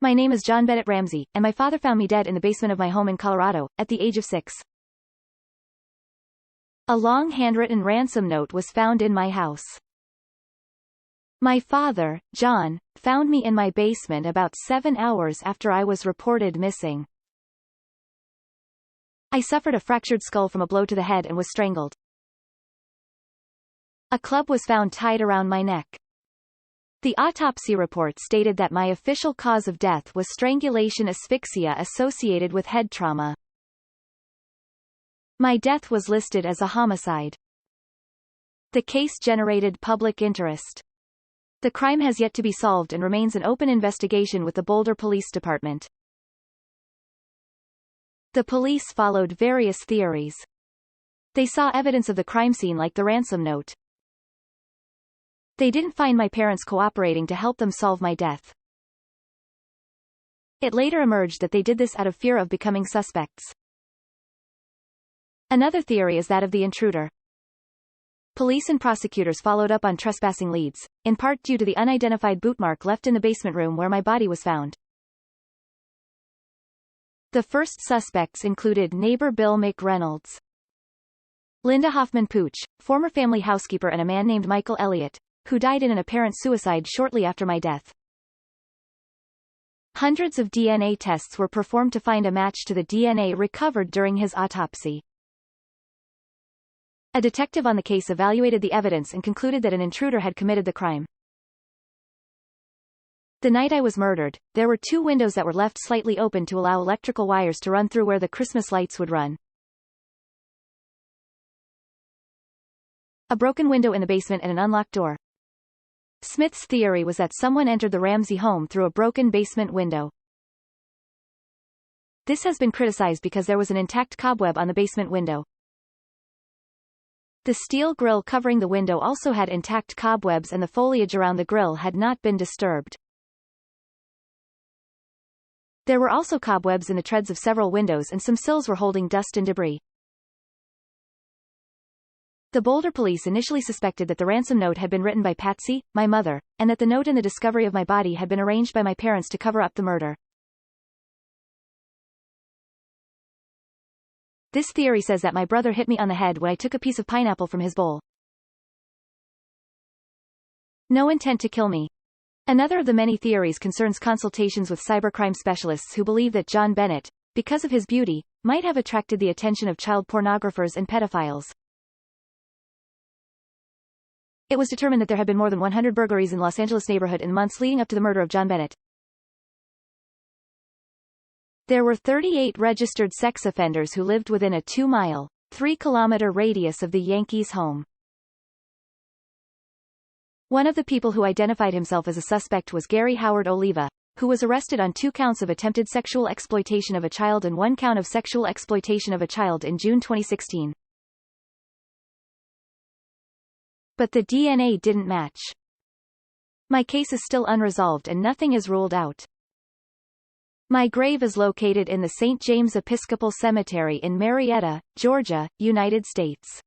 My name is JonBenét Ramsey, and my father found me dead in the basement of my home in Colorado, at the age of 6. A long handwritten ransom note was found in my house. My father, John, found me in my basement about 7 hours after I was reported missing. I suffered a fractured skull from a blow to the head and was strangled. A club was found tied around my neck. The autopsy report stated that my official cause of death was strangulation asphyxia associated with head trauma. My death was listed as a homicide. The case generated public interest. The crime has yet to be solved and remains an open investigation with the Boulder Police Department. The police followed various theories. They saw evidence of the crime scene like the ransom note. They didn't find my parents cooperating to help them solve my death. It later emerged that they did this out of fear of becoming suspects. Another theory is that of the intruder. Police and prosecutors followed up on trespassing leads, in part due to the unidentified boot mark left in the basement room where my body was found. The first suspects included neighbor Bill McReynolds, Linda Hoffman Pooch, former family housekeeper, and a man named Michael Elliott, who died in an apparent suicide shortly after my death. Hundreds of DNA tests were performed to find a match to the DNA recovered during his autopsy. A detective on the case evaluated the evidence and concluded that an intruder had committed the crime. The night I was murdered, there were 2 windows that were left slightly open to allow electrical wires to run through where the Christmas lights would run. A broken window in the basement and an unlocked door. Smith's theory was that someone entered the Ramsey home through a broken basement window. This has been criticized because there was an intact cobweb on the basement window. The steel grille covering the window also had intact cobwebs and the foliage around the grille had not been disturbed. There were also cobwebs in the treads of several windows and some sills were holding dust and debris. The Boulder police initially suspected that the ransom note had been written by Patsy, my mother, and that the note and the discovery of my body had been arranged by my parents to cover up the murder. This theory says that my brother hit me on the head when I took a piece of pineapple from his bowl. No intent to kill me. Another of the many theories concerns consultations with cybercrime specialists who believe that JonBenét, because of his beauty, might have attracted the attention of child pornographers and pedophiles. It was determined that there had been more than 100 burglaries in the Los Angeles neighborhood in the months leading up to the murder of JonBenét. There were 38 registered sex offenders who lived within a 2-mile, 3-kilometer radius of the Yankees' home. One of the people who identified himself as a suspect was Gary Howard Oliva, who was arrested on 2 counts of attempted sexual exploitation of a child and 1 count of sexual exploitation of a child in June 2016. But the DNA didn't match. My case is still unresolved and nothing is ruled out. My grave is located in the St. James Episcopal Cemetery in Marietta, Georgia, United States.